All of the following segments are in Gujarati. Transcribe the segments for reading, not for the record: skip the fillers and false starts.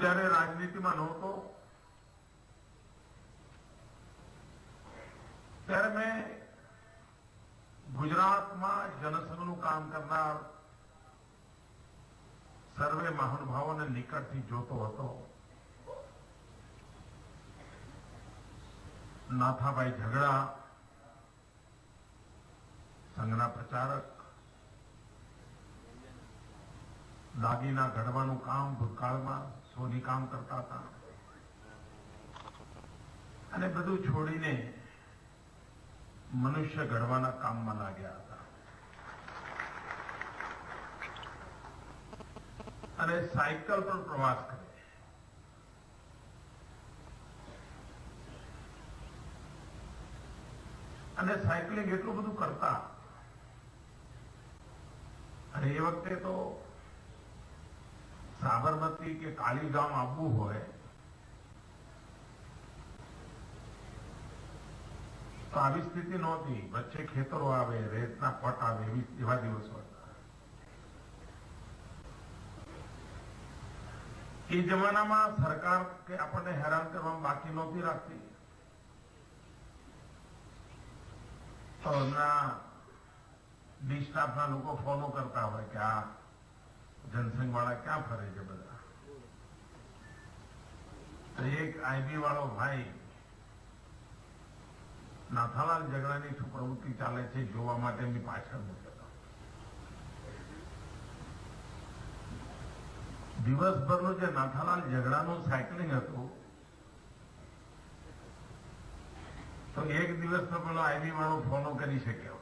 જ્યારે રાજનીતિમાં નહોતો ત્યારે મેં ગુજરાતમાં જનસંઘનું કામ કરનાર સર્વે મહાનુભાવોને નિકટથી જોતો હતો. નાથાભાઈ ઝઘડા સંઘના પ્રચારક, દાગીના ઘડવાનું કામ ભૂતકાળમાં સોની કામ કરતા હતા અને બધું છોડીને મનુષ્ય ઘડવાના કામમાં લાગ્યા હતા અને સાયકલ પર પ્રવાસ કરે. અને સાયકલિંગ એટલું બધું કરતા અને એ વખતે તો સાબરમતી કે કાળીગામ આવવું હોય તો આવી સ્થિતિ નહોતી. વચ્ચે ખેતરો આવે, રેતના પટ આવે, એવા દિવસો હતા. એ જમાનામાં સરકાર કે આપણને હેરાન કરવામાં બાકી નહોતી રાખતી. તો એમના ડી સ્ટાફના લોકો ફોલો કરતા હોય કે આ જનસંઘ વાળા ક્યાં ફરે છે બધા. તો એક આઈબી વાળો ભાઈ નાથાલાલ ઝઘડાની શું પ્રવૃત્તિ ચાલે છે જોવા માટે એમની પાછળ મૂકેલો. દિવસભરનું જે નાથાલાલ ઝઘડાનું સાયકલિંગ હતું તો એક દિવસ તો પેલો આઈબી વાળો ફોલો કરી શક્યો.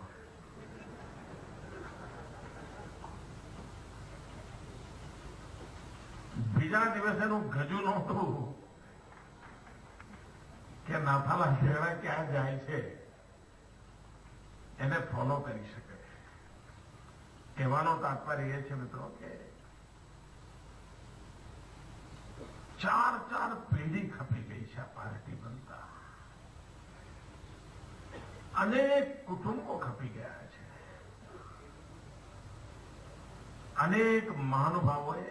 બીજા દિવસેનું ગજું નહોતું કે નાથાલાલ ઝઘડા ક્યાં જાય છે એને ફોલો કરી શકે. કહેવાનો તાત્પર્ય એ છે મિત્રો કે 4 પેઢી ખપી ગઈ છે આ પાર્ટી બનતા. અનેક કુટુંબો ખપી ગયા છે. અનેક મહાનુભાવોએ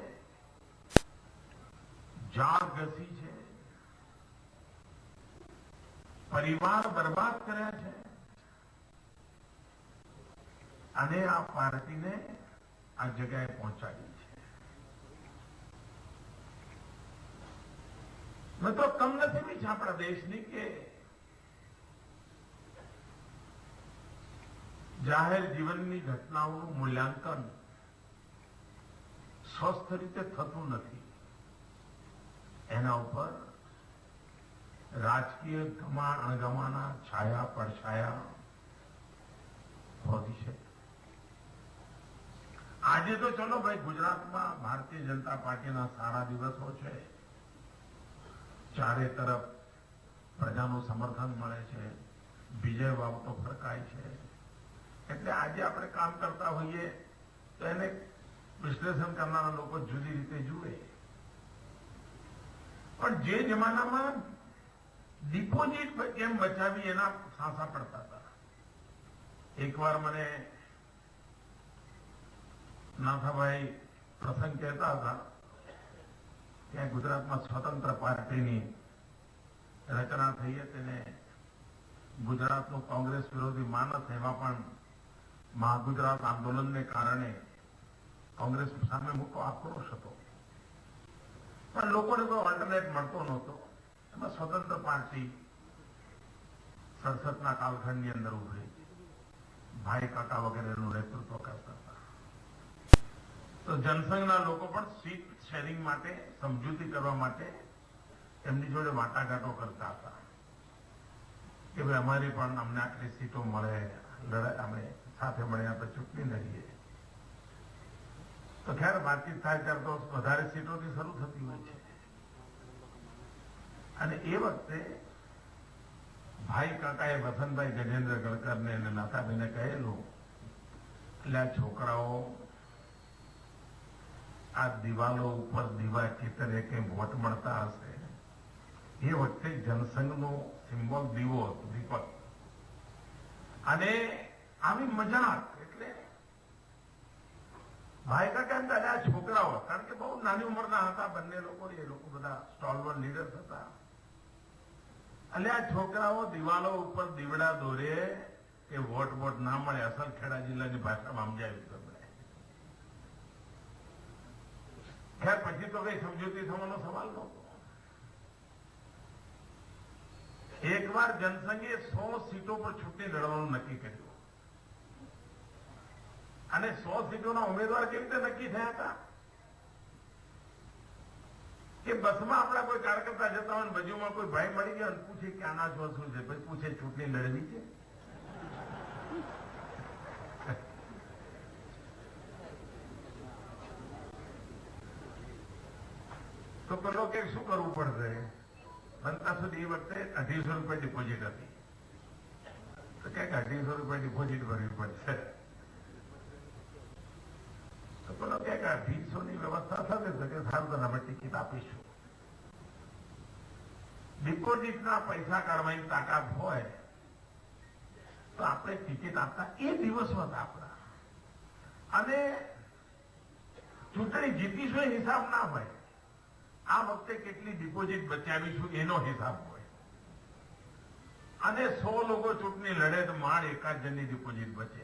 જાળ ઘસી છે, પરિવાર બરબાદ કર્યા છે અને આ પાર્ટીને આ જગ્યાએ પહોંચાડી છે. મિત્રો કમનસીબી છે આપણા દેશની કે જાહેર જીવનની ઘટનાઓનું મૂલ્યાંકન સ્વસ્થ રીતે થતું નથી. એના ઉપર રાજકીય ગમા અણગમાના છાયા પડછાયા હોતી છે. આજે તો ચલો ભાઈ ગુજરાતમાં ભારતીય જનતા પાર્ટીના સારા દિવસો છે. ચારે તરફ પ્રજાનું સમર્થન મળે છે, વિજય વાવતો ફરકાય છે. એટલે આજે આપણે કામ કરતા હોઈએ તો એને વિશ્લેષણ કરનારા લોકો જુદી રીતે જુએ. પણ જે જમાનામાં ડિપોઝિટ કેમ બચાવી એના સાંસા પડતા હતા. એકવાર મને નાથાભાઈ પ્રસંગ કહેતા હતા કે ગુજરાતમાં સ્વતંત્ર પાર્ટીની રચના થઈ તેને ગુજરાતનું કોંગ્રેસ વિરોધી માનસ એમાં પણ મહાગુજરાત આંદોલનને કારણે કોંગ્રેસ સામે મોટો આક્રોશ હતો. પણ લોકોને કોઈ ઓલ્ટરનેટ મળતો નહોતો. એમાં સ્વતંત્ર પાર્ટી 67ના કાલખંડની અંદર ઉભરી ભાઈ કાકા વગેરેનું નેતૃત્વ કરતા હતા. તો જનસંઘના લોકો પણ સીટ શેરિંગ માટે, સમજૂતી કરવા માટે એમની જોડે વાટાઘાટો કરતા હતા કે ભાઈ અમારી પણ અમને આટલી સીટો મળે, લડાઈ અમે સાથે મળીને આપણે ચૂંટણી લડીએ. તો ખેર વાતચીત થાય ત્યારે તો વધારે સીટોથી શરૂ થતી હોય છે. અને એ વખતે ભાઈ કાકાએ વસંતભાઈ ગજેન્દ્ર ગડકરને અને નાથાભાઈને કહેલું, એટલે આ છોકરાઓ આ દિવાલો ઉપર દીવા ચિત્રે કે વોટ મળતા હશે. એ વખતે જનસંઘનો સિમ્બોલ દીવો હતો, દીપક. અને આવી મજાક એટલે ભાઈ કાકા એમ દાદા આ છોકરાઓ, કારણ કે બહુ નાની ઉંમરના હતા બંને લોકો, એ લોકો બધા સ્ટોલવર લીડર્સ હતા. એટલે આ છોકરાઓ દિવાલો ઉપર દીવડા દોરે કે વોટ ના મળે, અસલ ખેડા જિલ્લાની ભાષામાં સમજાવ્યું તમને. ખેર પછી તો કઈ સમજૂતી થવાનો સવાલ નહોતો. એકવાર જનસંઘે 100 સીટો પર ચૂંટણી લડવાનું નક્કી કર્યું. અને 100 સીટોના ઉમેદવાર કેવી રીતે નક્કી થયા હતા કે બસમાં આપણા કોઈ કાર્યકર્તા જતા હોય, બાજુમાં કોઈ ભાઈ મળી ગયા અને પૂછે કે આના જો શું છે, પછી પૂછે ચૂંટણી લડવી છે. તો પેલો કે શું કરવું પડશે? બનતા સુધી એ વખતે 250 રૂપિયા ડિપોઝિટ હતી. તો કે 250 રૂપિયા ડિપોઝિટ ભરવી પડશે. તો પેલો કે 250 ની વ્યવસ્થા થશે તો કે સારું, તો અમે ટિકિટ આપીશું. ડિપોઝિટના પૈસા કાઢવાની તાકાત હોય તો આપણે ટિકિટ આપતા. એ દિવસો હતા આપણા. અને ચૂંટણી જીતીશું એ હિસાબ ના હોય, આ વખતે કેટલી ડિપોઝિટ બચાવીશું એનો હિસાબ હોય. અને 100 લોકો ચૂંટણી લડે તો માંડ એકાદ જણની ડિપોઝિટ બચે.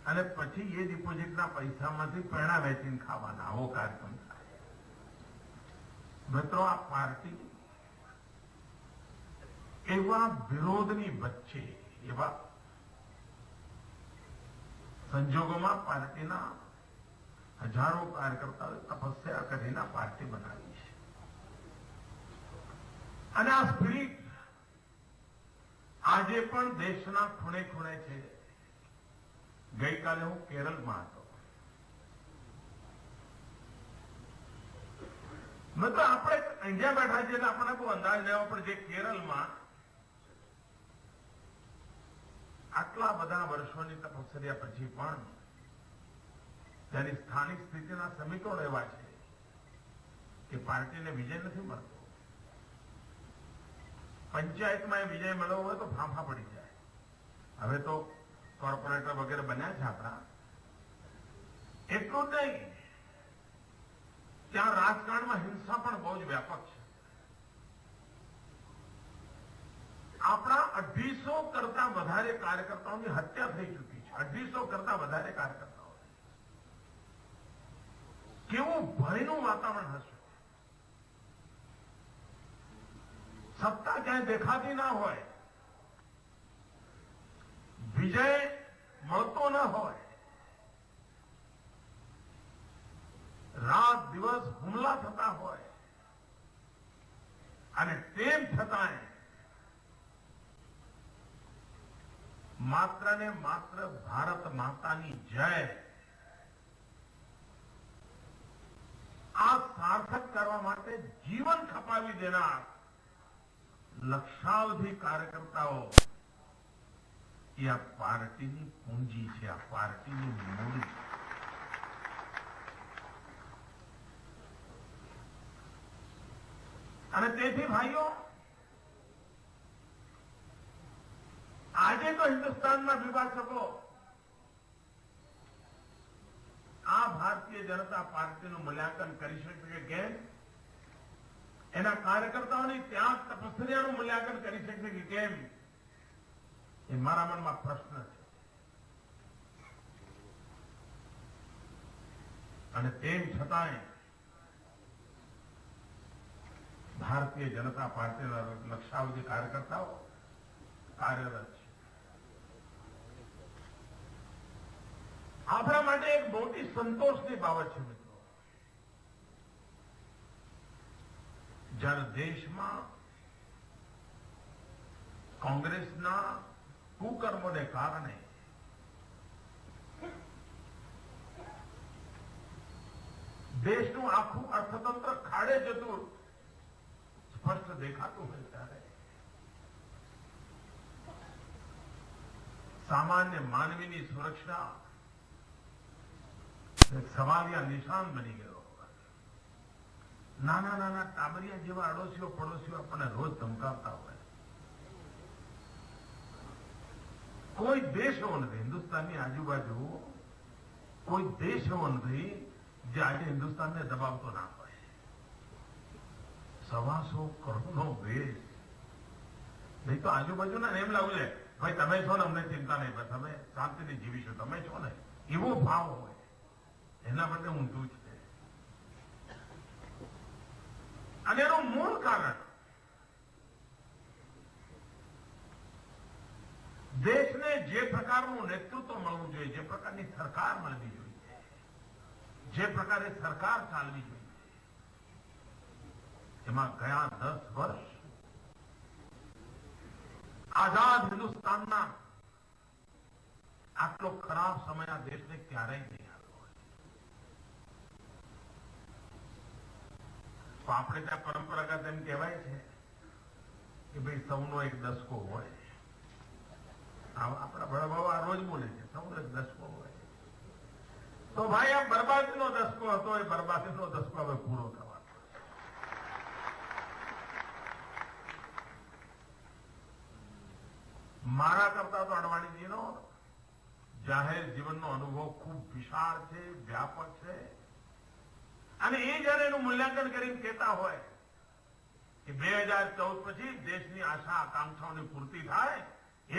અને પછી એ ડિપોઝિટના પૈસામાંથી પેણા વેચીને ખાવાના, આવો કાર્યક્રમ થાય. મિત્રો, આ પાર્ટી એવા વિરોધની વચ્ચે, એવા સંજોગોમાં પાર્ટીના હજારો કાર્યકર્તાઓએ તપસ્યા કરીને પાર્ટી બનાવી છે. અને આ સ્પિરિટ આજે પણ દેશના ખૂણે ખૂણે છે. ગઈકાલે હું કેરળમાં હતો. મતલબ આપણે અહીંયા બેઠા છીએ એટલે આપણને બહુ અંદાજ લેવો પડે. કેરળમાં આટલા બધા વર્ષોની તપસ્યા પછી પણ તેની સ્થાનિક સ્થિતિના સમીકરણો એવા છે કે પાર્ટીને વિજય નથી મળતો. પંચાયતમાં એ વિજય મળવો હોય તો ફાંફા પડી જાય. હવે તો કોર્પોરેટર વગેરે બન્યા છે આપણા. એટલું જ નહીં, ત્યાં રાજકારણમાં હિંસા પણ બહુ જ વ્યાપક છે. આપણા 250 કરતા વધારે કાર્યકર્તાઓની હત્યા થઈ ચૂકી છે. 250 કરતા વધારે કાર્યકર્તાઓ. કેવું ભયનું વાતાવરણ હશે. સત્તા ક્યાંય દેખાતી ના હોય, વિજય મળતો ન હોય, રાત દિવસ હુમલા થતા હોય, અને તેમ છતાંય માત્ર ને માત્ર ભારત માતાની જય આ સાર્થક કરવા માટે જીવન ખપાવી દેનાર લક્ષાવધિ કાર્યકર્તાઓ એ આ પાર્ટીની પૂંજી છે, આ પાર્ટીની મૂડી છે. અને તેથી ભાઈઓ, આજે તો હિન્દુસ્તાનના વિભાજકો આ ભારતીય જનતા પાર્ટીનું મૂલ્યાંકન કરી શકે કે કેમ, એના કાર્યકર્તાઓની ત્યાગ તપસ્યાનું મૂલ્યાંકન કરી શકે કે કેમ, એ મારા મનમાં પ્રશ્ન છે. અને તેમ છતાંય ભારતીય જનતા પાર્ટીના લક્ષાવધિ કાર્યકર્તાઓ કાર્યરત છે. આપણા માટે એક મોટી સંતોષની બાબત છે મિત્રો, જ્યારે દેશમાં કોંગ્રેસના કુકર્મોને કારણે દેશનું આખું અર્થતંત્ર ખાડે જતું સ્પષ્ટ દેખાતું હોય ત્યારે સામાન્ય માનવીની સુરક્ષા એક સવાલિયા નિશાન બની ગયો. નાના નાના ટાબરિયા જેવા અડોશીઓ પડોશીઓ આપણને રોજ ધમકાવતા હોય. કોઈ દેશ એવો નથી, હિન્દુસ્તાનની આજુબાજુ કોઈ દેશ એવો નથી જે આજે હિન્દુસ્તાનને દબાવતો ના હોય. 125 કરોડનો દેશ. નહીં તો આજુબાજુના એમ લાગુ છે ભાઈ તમે છો ને અમને ચિંતા નહીં, બસ અમે શાંતિથી જીવીશું, તમે છો ને, એવો ભાવ હોય. એના માટે ઊંધું છે. અને એનું મૂળ કારણ દેશને જે પ્રકારનું નેતૃત્વ મળવું જોઈએ, જે પ્રકારની સરકાર મળવી જોઈએ, જે પ્રકારે સરકાર ચાલવી જોઈએ, એમાં ગયા 10 વર્ષ આઝાદ હિન્દુસ્તાનના આટલો ખરાબ સમય આ દેશને ક્યારેય નહીં આવ્યો હોય. તો આપણે ત્યાં પરંપરાગત એમ કહેવાય છે કે ભાઈ સૌનો એક દસકો હોય. આપણા બળાબાઓ આ રોજ બોલે છે સૌનો એક દસકો હોય. તો ભાઈ આ બરબાદીનો દસકો હતો, એ બરબાદીનો દસકો હવે પૂરો થવાનો. મારા કરતા તો અડવાણીજીનો જાહેર જીવનનો અનુભવ ખૂબ વિશાળ છે, વ્યાપક છે. અને એ જયારે એનું મૂલ્યાંકન કરીને કહેતા હોય કે 2014 પછી દેશની આશા આકાંક્ષાઓની પૂર્તિ થાય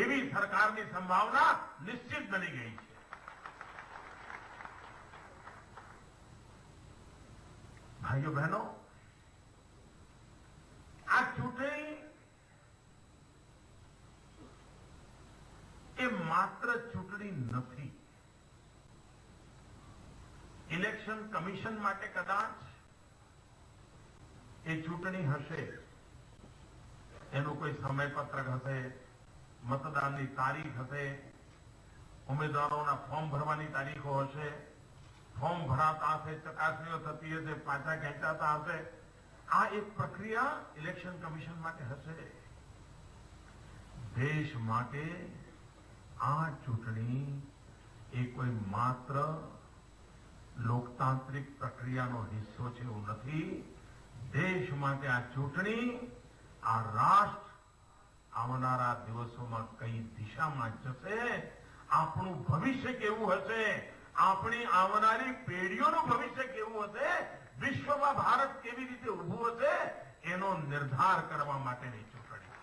એવી સરકારની સંભાવના નિશ્ચિત બની ગઈ છે. ભાઈઓ બહેનો, આ ચૂંટણી એ માત્ર ચૂંટણી નથી. ઇલેક્શન કમિશન માટે કદાચ એ ચૂંટણી હશે, એનું કોઈ સમયપત્રક હશે, મતદાનની તારીખ હશે, ઉમેદવારોના ફોર્મ ભરવાની તારીખો હશે, ફોર્મ ભરાતા હશે, ચકાસણીઓ થતી હશે, પાછા ખેંચાતા હશે. આ એક પ્રક્રિયા ઇલેક્શન કમિશન માટે હશે. દેશ માટે આ ચૂંટણી એ કોઈ માત્ર લોકતાંત્રિક પ્રક્રિયાનો હિસ્સો છે એવું નથી. દેશ માટે આ ચૂંટણી, આ રાષ્ટ્ર આવનારા દિવસોમાં કઈ દિશામાં જશે, આપણું ભવિષ્ય કેવું હશે, આપણી આવનારી પેઢીઓનું ભવિષ્ય કેવું હશે, વિશ્વમાં ભારત કેવી રીતે ઉભું હશે, એનો નિર્ધાર કરવા માટેની ચૂંટણી.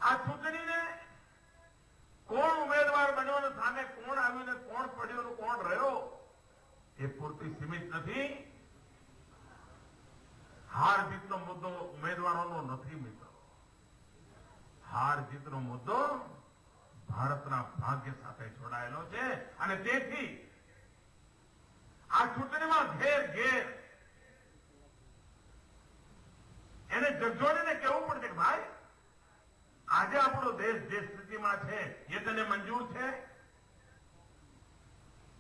આ ચૂંટણીને કોણ ઉમેદવાર બન્યો અને સામે કોણ આવ્યું ને કોણ પડ્યો ને કોણ રહ્યો એ પૂરતી સીમિત નથી. હાર જીતનો મુદ્દો ઉમેદવારોનો નથી મિત્રો. હાર જીતનો મુદ્દો ભારતના ભાગ્ય સાથે જોડાયેલો છે. અને તેથી આ ચૂંટણીમાં ઘેર ઘેર એને જગજોડીને કહેવું પડશે કે ભાઈ આજે આપણો દેશ જે સ્થિતિમાં છે એ તને મંજૂર છે?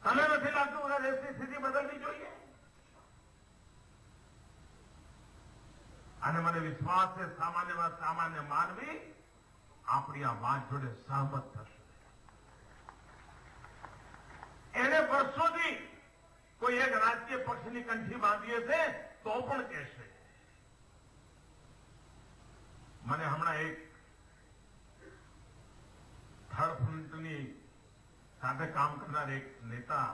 તને નથી લાગતું કે દેશની સ્થિતિ બદલવી જોઈએ? અને મને વિશ્વાસ છે સામાન્યમાં સામાન્ય માનવી આપણી આ વાત જોડે સહમત થશે. એને વર્ષોથી કોઈ એક રાજકીય પક્ષની કંઠી બાંધી હશે તો પણ કહેશે. મને હમણાં એક થર્ડ ફ્રન્ટની સાથે કામ કરનાર એક નેતા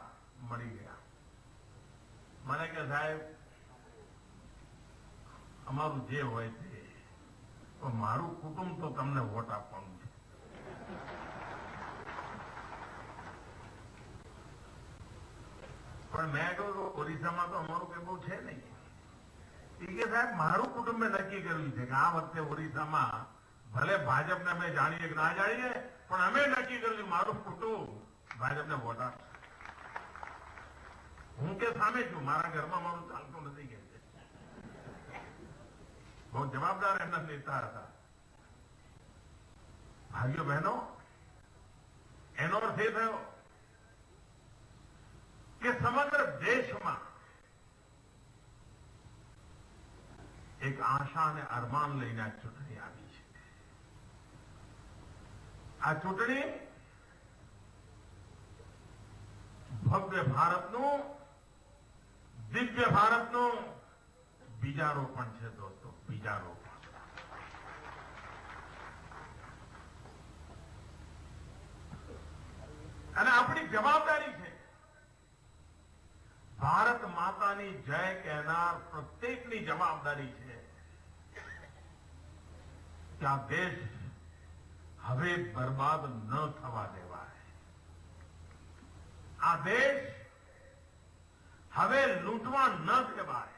મળી ગયા. મને કે સાહેબ અમારું જે હોય તે, તો મારું કુટુંબ તો તમને વોટ આપવાનું છે. પણ મેં કહ્યું ઓરિસ્સામાં તો અમારું કઈ બહુ છે નહીં. એ કે સાહેબ મારું કુટુંબે નક્કી કર્યું છે કે આ વખતે ઓરિસ્સામાં ભલે ભાજપને અમે જાણીએ કે ના જાણીએ પણ અમે નક્કી કર્યું છે મારું કુટુંબ ભાજપને વોટ આપશે. હું કે સામે છું, મારા ઘરમાં મારું ચાલતું નથી કે બહુ જવાબદાર એમના નેતા હતા. ભાઈઓ બહેનો, એનો અર્થ એ થયો કે સમગ્ર દેશમાં એક આશા અને અરમાન લઈને આ ચૂંટણી આવી છે. આ ચૂંટણી ભવ્ય ભારતનું, દિવ્ય ભારતનું બીજારોપણ છે દોસ્તો, બીજારોપણ. અને આપણી જવાબદારી છે. ભારત માતાની જય કહેનાર પ્રત્યેકની જવાબદારી છે કે આ દેશ હવે બરબાદ ન થવા દેવાય. આ દેશ હવે લૂંટવા ન દેવાય.